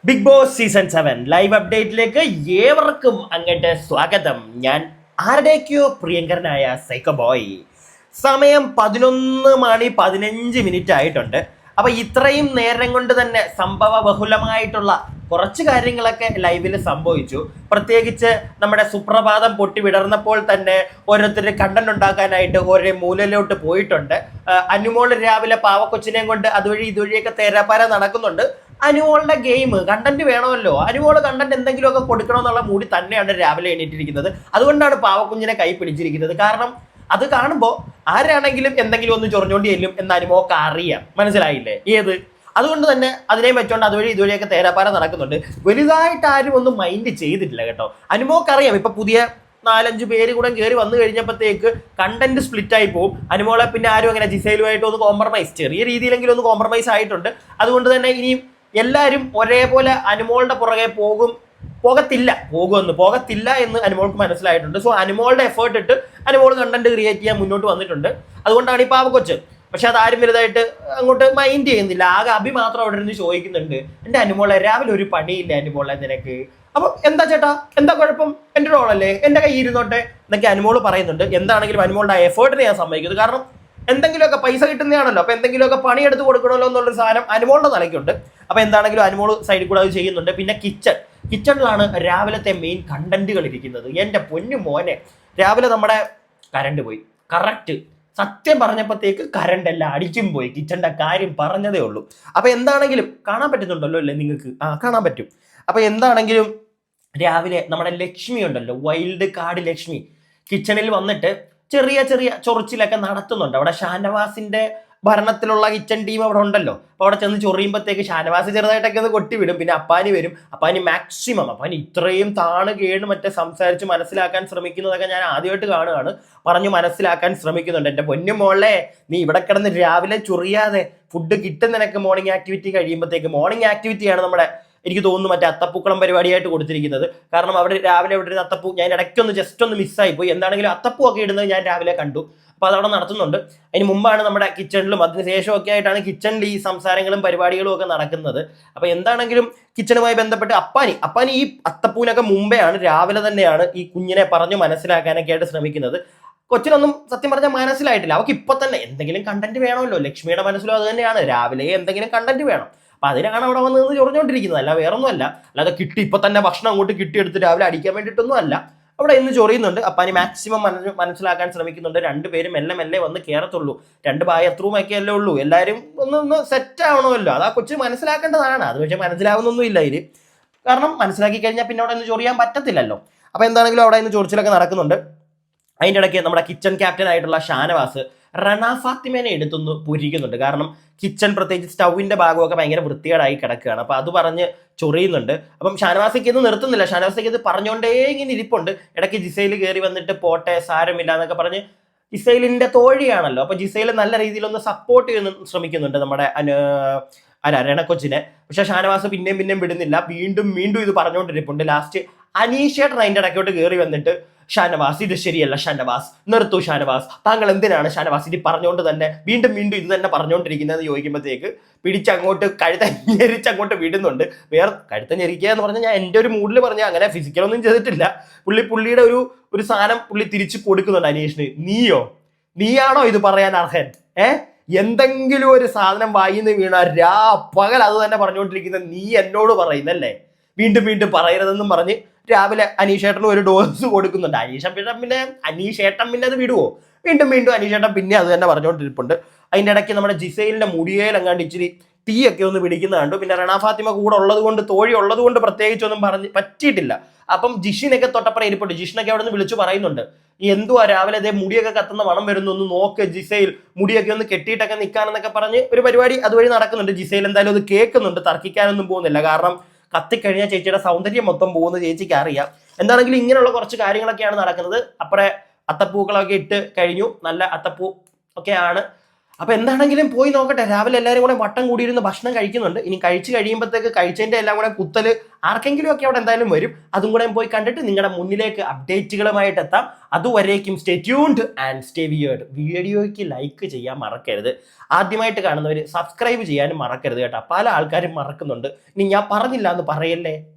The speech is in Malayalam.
ബിഗ് ബോസ് സീസൺ 7 ലൈവ് അപ്ഡേറ്റിലേക്ക് ഏവർക്കും അങ്ങോട്ട് സ്വാഗതം. ഞാൻ ആരുടെയൊക്കെയോ പ്രിയങ്കരനായ സൈക്കോ ബോയ്. സമയം 11:15 ആയിട്ടുണ്ട്. അപ്പൊ ഇത്രയും നേരം കൊണ്ട് തന്നെ സംഭവ ബഹുലമായിട്ടുള്ള കുറച്ച് കാര്യങ്ങളൊക്കെ ലൈവിൽ സംഭവിച്ചു. പ്രത്യേകിച്ച് നമ്മുടെ സുപ്രഭാതം പൊട്ടി വിടർന്നപ്പോൾ തന്നെ ഓരോരുത്തർ കണ്ടന്റ് ഉണ്ടാക്കാനായിട്ട് ഓരോ മൂലയിലോട്ട് പോയിട്ടുണ്ട്. അനുമോള് രാവിലെ പാവക്കൊച്ചിനെയും കൊണ്ട് അതുവഴി ഇതുവഴിയൊക്കെ തേരാപ്പാര നടക്കുന്നുണ്ട്. അനുമോളുടെ ഗെയിം കണ്ടന്റ് വേണമല്ലോ, അനുമോള് കണ്ടന്റ് എന്തെങ്കിലുമൊക്കെ കൊടുക്കണമെന്നുള്ള മൂടി തന്നെയാണ് രാവിലെ എണീറ്റിരിക്കുന്നത്. അതുകൊണ്ടാണ് പാവക്കുഞ്ഞിനെ കൈ പിടിച്ചിരിക്കുന്നത്. കാരണം അത് കാണുമ്പോൾ ആരാണെങ്കിലും എന്തെങ്കിലും ഒന്ന് ചൊറിഞ്ഞോണ്ടി ചെല്ലും എന്ന് അനുമോക്ക് അറിയാം. മനസ്സിലായില്ലേ? അതുകൊണ്ട് തന്നെ അതിനെ വെച്ചോണ്ട് അതുവഴി ഇതുവഴിയൊക്കെ തേരാപ്പാര നടക്കുന്നുണ്ട്. വലുതായിട്ട് ആരും ഒന്നും മൈൻഡ് ചെയ്തിട്ടില്ല കേട്ടോ. അനുമോക്കറിയാം ഇപ്പൊ പുതിയ 4-5 പേര് കൂടെ കയറി വന്നു കഴിഞ്ഞപ്പോഴത്തേക്ക് കണ്ടന്റ് സ്പ്ലിറ്റ് ആയി പോകും. അനുമോളെ പിന്നെ ആരും അങ്ങനെ ജിസൈലുമായിട്ട് ഒന്ന് കോംപ്രമൈസ്, ചെറിയ രീതിയിലെങ്കിലും ഒന്ന് കോംപ്രമൈസ് ആയിട്ടുണ്ട്. അതുകൊണ്ട് തന്നെ ഇനിയും എല്ലാവരും ഒരേപോലെ അനുമോളുടെ പുറകെ പോകത്തില്ല എന്ന് അനുമോൾക്ക് മനസ്സിലായിട്ടുണ്ട്. സോ അനുമോളുടെ എഫേർട്ട് ഇട്ട് അനുമോൾ കണ്ടന്റ് ക്രിയേറ്റ് ചെയ്യാൻ മുന്നോട്ട് വന്നിട്ടുണ്ട്. അതുകൊണ്ടാണ് ഈ പാവക്കൊച്ച്. പക്ഷെ അതാരും വലുതായിട്ട് അങ്ങോട്ട് മൈൻഡ് ചെയ്യുന്നില്ല. ആകെ അഭി മാത്രം അവിടെ ഇരുന്ന് ചോദിക്കുന്നുണ്ട്, എൻ്റെ അനുമോളെ രാവിലെ ഒരു പണിയില്ല അനുമോളെ നിനക്ക്? അപ്പൊ എന്താ ചേട്ടാ, എന്താ കുഴപ്പം? എൻ്റെ റോളല്ലേ, എൻ്റെ കയ്യിൽ ഇരുന്നോട്ടെ എന്നൊക്കെ അനുമോള് പറയുന്നുണ്ട്. എന്താണെങ്കിലും അനുമോളുടെ എഫേർട്ടിനെ ഞാൻ സമ്മതിക്കുന്നത്. കാരണം എന്തെങ്കിലുമൊക്കെ പൈസ കിട്ടുന്നതാണല്ലോ, അപ്പൊ എന്തെങ്കിലുമൊക്കെ പണിയെടുത്ത് കൊടുക്കണമല്ലോ എന്നുള്ളൊരു സാധനം അനുമോളുടെ തലയ്ക്കുണ്ട്. അപ്പൊ എന്താണെങ്കിലും അനുമോള് സൈഡിൽ കൂടെ അത് ചെയ്യുന്നുണ്ട്. പിന്നെ കിച്ചണിലാണ് രാവിലത്തെ മെയിൻ കണ്ടന്റുകൾ ഇരിക്കുന്നത്. എൻ്റെ പൊന്നു മോനെ, രാവിലെ നമ്മുടെ കറണ്ട് പോയി. കറക്റ്റ് സത്യം പറഞ്ഞപ്പോഴത്തേക്ക് കറണ്ട് എല്ലാം അടിച്ചും പോയി. കിച്ചണിന്റെ കാര്യം പറഞ്ഞതേ ഉള്ളൂ. അപ്പൊ എന്താണെങ്കിലും കാണാൻ പറ്റുന്നുണ്ടല്ലോ അല്ലേ നിങ്ങൾക്ക്? കാണാൻ പറ്റും. അപ്പൊ എന്താണെങ്കിലും രാവിലെ നമ്മുടെ ലക്ഷ്മി ഉണ്ടല്ലോ, വൈൽഡ് കാർഡ് ലക്ഷ്മി കിച്ചണിൽ വന്നിട്ട് ചെറിയ ചെറിയ ചൊറിച്ചിലൊക്കെ നടത്തുന്നുണ്ട്. അവിടെ ഷാനവാസിന്റെ ഭരണത്തിലുള്ള കിച്ചൺ ടീം അവിടെ ഉണ്ടല്ലോ. അപ്പോൾ അവിടെ ചെന്ന് ചൊറിയുമ്പോഴത്തേക്ക് ഷാനവാസ് ചെറുതായിട്ടൊക്കെ ഒന്ന് കൊട്ടിവിടും. പിന്നെ അപ്പാനി വരും. അപ്പാനി മാക്സിമം, അപ്പാനി ഇത്രയും താണ് കേണ് മറ്റേ സംസാരിച്ച് മനസ്സിലാക്കാൻ ശ്രമിക്കുന്നതൊക്കെ ഞാൻ ആദ്യമായിട്ട് കാണുകയാണ്. പറഞ്ഞു മനസ്സിലാക്കാൻ ശ്രമിക്കുന്നുണ്ട്. എൻ്റെ പൊന്നു മോളെ, നീ ഇവിടെ കിടന്ന് രാവിലെ ചൊറിയാതെ ഫുഡ് കിട്ടും നിനക്ക്. മോർണിംഗ് ആക്ടിവിറ്റി കഴിയുമ്പോഴത്തേക്ക്, മോർണിംഗ് ആക്ടിവിറ്റിയാണ് നമ്മുടെ എനിക്ക് തോന്നുന്നു മറ്റേ അത്തപ്പൂക്കളം പരിപാടിയായിട്ട് കൊടുത്തിരിക്കുന്നത്. കാരണം അവർ രാവിലെ ഇവിടെ അത്തപ്പൂ ഞാൻ ഇടയ്ക്കൊന്ന് ജസ്റ്റ് ഒന്ന് മിസ്സായി പോയി. എന്താണെങ്കിലും അത്തപ്പൂ ഒക്കെ ഇടുന്നത് ഞാൻ രാവിലെ കണ്ടു. അപ്പോൾ അതവിടെ നടത്തുന്നുണ്ട്. അതിന് മുമ്പാണ് നമ്മുടെ കിച്ചണിലും അതിനുശേഷമൊക്കെ ആയിട്ടാണ് കിച്ചണിൽ ഈ സംസാരങ്ങളും പരിപാടികളും ഒക്കെ നടക്കുന്നത്. അപ്പോൾ എന്താണെങ്കിലും കിച്ചണുമായി ബന്ധപ്പെട്ട് അപ്പാനി ഈ അത്തപ്പൂവിനൊക്കെ മുമ്പേ ആണ്, രാവിലെ തന്നെയാണ് ഈ കുഞ്ഞിനെ പറഞ്ഞു മനസ്സിലാക്കാനൊക്കെ ആയിട്ട് ശ്രമിക്കുന്നത്. കൊച്ചിനൊന്നും സത്യം പറഞ്ഞാൽ മനസ്സിലായിട്ടില്ല. അവർക്ക് ഇപ്പൊ തന്നെ എന്തെങ്കിലും കണ്ടന്റ് വേണമല്ലോ. ലക്ഷ്മിയുടെ മനസ്സിലും അത് തന്നെയാണ്, രാവിലെ എന്തെങ്കിലും കണ്ടന്റ് വേണം. അപ്പൊ അതിനാണ് അവിടെ വന്ന് നിന്ന് ചൊറിഞ്ഞുകൊണ്ടിരിക്കുന്നത്. അല്ല വേറൊന്നും അല്ല. അല്ലാതെ ഇപ്പൊ തന്നെ ഭക്ഷണം അങ്ങോട്ട് കിട്ടിയെടുത്ത് രാവിലെ അടിക്കാൻ വേണ്ടിയിട്ടൊന്നും അല്ല. അവിടെ ഇന്ന് ചൊറിയുന്നുണ്ട്. അപ്പാനി മാക്സിമം മനസ്സിലാക്കാൻ ശ്രമിക്കുന്നുണ്ട്. രണ്ടുപേരും മെല്ലെ വന്ന് കയറത്തുള്ളൂ. 2 ബാത്റൂം ഒക്കെ അല്ലേ ഉള്ളൂ. എല്ലാവരും ഒന്ന് സെറ്റ് ആവണമല്ലോ. അത് ആ കൊച്ചു മനസ്സിലാക്കേണ്ടതാണ്. അത് പക്ഷേ മനസ്സിലാവുന്നൊന്നും ഇല്ല ഇതിൽ. കാരണം മനസ്സിലാക്കി കഴിഞ്ഞാൽ പിന്നെ അവിടെ നിന്ന് ചൊറിയാൻ പറ്റത്തില്ലല്ലോ. അപ്പൊ എന്താണെങ്കിലും അവിടെ ഇന്ന് ചൊറിച്ചിലൊക്കെ നടക്കുന്നുണ്ട്. അതിൻ്റെ ഇടയ്ക്ക് നമ്മുടെ കിച്ചൺ ക്യാപ്റ്റൻ ആയിട്ടുള്ള ഷാനവാസ് റണ ഫാത്തിമേനെ എടുത്തൊന്ന് പുരിക്കുന്നുണ്ട്. കാരണം കിച്ചൺ പ്രത്യേകിച്ച് സ്റ്റൗവിന്റെ ഭാഗമൊക്കെ ഭയങ്കര വൃത്തികേടായി കിടക്കുകയാണ്. അപ്പൊ അത് പറഞ്ഞ് ചൊറിയുന്നുണ്ട്. അപ്പം ഷാനവാസിക്ക് ഇത് നിർത്തുന്നില്ല. ഷാനവാസിക്ക് ഇത് പറഞ്ഞുകൊണ്ടേ ഇങ്ങനെ ഇരിപ്പുണ്ട്. ഇടയ്ക്ക് ജിസൈൽ കയറി വന്നിട്ട് പോട്ടെ സാരമില്ല എന്നൊക്കെ പറഞ്ഞ്, ജിസൈലിന്റെ തോഴിയാണല്ലോ, അപ്പൊ ജിസൈൽ നല്ല രീതിയിലൊന്ന് സപ്പോർട്ട് ചെയ്യാൻ ശ്രമിക്കുന്നുണ്ട് നമ്മുടെ രണക്കൊച്ചിനെ. പക്ഷെ ഷാനവാസ് പിന്നെയും വിടുന്നില്ല. വീണ്ടും ഇത് പറഞ്ഞുകൊണ്ടിരിപ്പുണ്ട്. ലാസ്റ്റ് അനീഷേട്ടൻ അതിൻ്റെ ഇടയ്ക്കോട്ട് കയറി വന്നിട്ട്, ഷാനവാസ് ഇത് ശരിയല്ല, ഷാനവാസ് നിർത്തൂ, ഷാനവാസ് താങ്കൾ എന്തിനാണ് ഷാനവാസ് ഇത് പറഞ്ഞുകൊണ്ട് തന്നെ വീണ്ടും ഇത് തന്നെ പറഞ്ഞുകൊണ്ടിരിക്കുന്നതെന്ന് ചോദിക്കുമ്പോഴത്തേക്ക് പിടിച്ചങ്ങോട്ട് കഴുത്തഞ്ഞെരിച്ചങ്ങോട്ട് വിടുന്നുണ്ട്. വേറെ കഴുത്തഞ്ഞെരിക്കുക എന്ന് പറഞ്ഞാൽ ഞാൻ എൻ്റെ ഒരു മൂഡിൽ പറഞ്ഞാൽ അങ്ങനെ ഫിസിക്കലൊന്നും ചെയ്തിട്ടില്ല. പുള്ളിയുടെ ഒരു സാധനം പുള്ളി തിരിച്ചു കൊടുക്കുന്നുണ്ട് അനീഷിന്. നീയാണോ ഇത് പറയാൻ അർഹൻ? എന്തെങ്കിലും ഒരു സാധനം വായിന്ന് വീണ പകൽ അത് തന്നെ പറഞ്ഞുകൊണ്ടിരിക്കുന്ന നീ എന്നോട് പറയുന്നല്ലേ, വീണ്ടും പറയരുതെന്നും പറഞ്ഞ് രാവിലെ അനീഷേട്ടനും ഒരു ഡോസ് കൊടുക്കുന്നുണ്ട്. അനീഷേട്ടൻ പിന്നെ അത് വിടുവോ? വീണ്ടും അനീഷേട്ടൻ പിന്നെ അത് തന്നെ പറഞ്ഞുകൊണ്ടിരിപ്പുണ്ട്. അതിൻ്റെ ഇടയ്ക്ക് നമ്മുടെ ജിസൈലിന്റെ മുടിയേലങ്ങാണ്ട് ഇച്ചിരി തീയൊക്കെ ഒന്ന് പിടിക്കുന്ന കണ്ടു. പിന്നെ റണ ഫാത്തിമ കൂടെ ഉള്ളത് കൊണ്ട്, തോഴി ഉള്ളത് കൊണ്ട് പ്രത്യേകിച്ചൊന്നും പറഞ്ഞ് പറ്റിയിട്ടില്ല. അപ്പം ജിഷിനൊക്കെ തൊട്ടപ്പുറം ഇരിപ്പുണ്ട്. ജിഷിനൊക്കെ അവിടെ നിന്ന് വിളിച്ചു പറയുന്നുണ്ട്, എന്തുവാ രാവിലെ അതേ മുടിയൊക്കെ കത്തുന്ന മണം വരുന്നു, ഒന്ന് നോക്ക് ജിസൈൽ, മുടിയൊക്കെ ഒന്ന് കെട്ടിയിട്ടൊക്കെ നിൽക്കാനെന്നൊക്കെ പറഞ്ഞ് ഒരു പരിപാടി അതുവഴി നടക്കുന്നുണ്ട്. ജിസൈൽ എന്തായാലും അത് കേൾക്കുന്നുണ്ട്. തർക്കിക്കാനൊന്നും പോകുന്നില്ല. കാരണം കത്തിക്കഴിഞ്ഞാൽ ചേച്ചിയുടെ സൗന്ദര്യം മൊത്തം പോകുന്ന ചേച്ചിക്ക് അറിയാം. എന്താണെങ്കിലും ഇങ്ങനെയുള്ള കുറച്ച് കാര്യങ്ങളൊക്കെയാണ് നടക്കുന്നത്. അപ്പുറേ അത്തപ്പൂക്കളൊക്കെ ഇട്ട് കഴിഞ്ഞു. നല്ല അത്തപ്പൂ ഒക്കെയാണ്. അപ്പൊ എന്താണെങ്കിലും പോയി നോക്കട്ടെ. രാവിലെ എല്ലാവരും കൂടെ വട്ടം കൂടിയിരുന്ന് ഭക്ഷണം കഴിക്കുന്നുണ്ട്. ഇനി കഴിച്ച് കഴിയുമ്പോഴത്തേക്ക് കഴിച്ചതിന്റെ എല്ലാം കൂടെ കുത്തല് ആർക്കെങ്കിലും ഒക്കെ അവിടെ എന്തായാലും വരും. അതും കൂടെ പോയി കണ്ടിട്ട് നിങ്ങളുടെ മുന്നിലേക്ക് അപ്ഡേറ്റുകളുമായിട്ട് എത്താം. അതുവരേക്കും stay tuned and stay weird. വീഡിയോയ്ക്ക് ലൈക്ക് ചെയ്യാൻ മറക്കരുത്. ആദ്യമായിട്ട് കാണുന്നവർ സബ്സ്ക്രൈബ് ചെയ്യാനും മറക്കരുത് കേട്ടോ. പല ആൾക്കാരും മറക്കുന്നുണ്ട്. ഇനി ഞാൻ പറഞ്ഞില്ല എന്ന് പറയല്ലേ.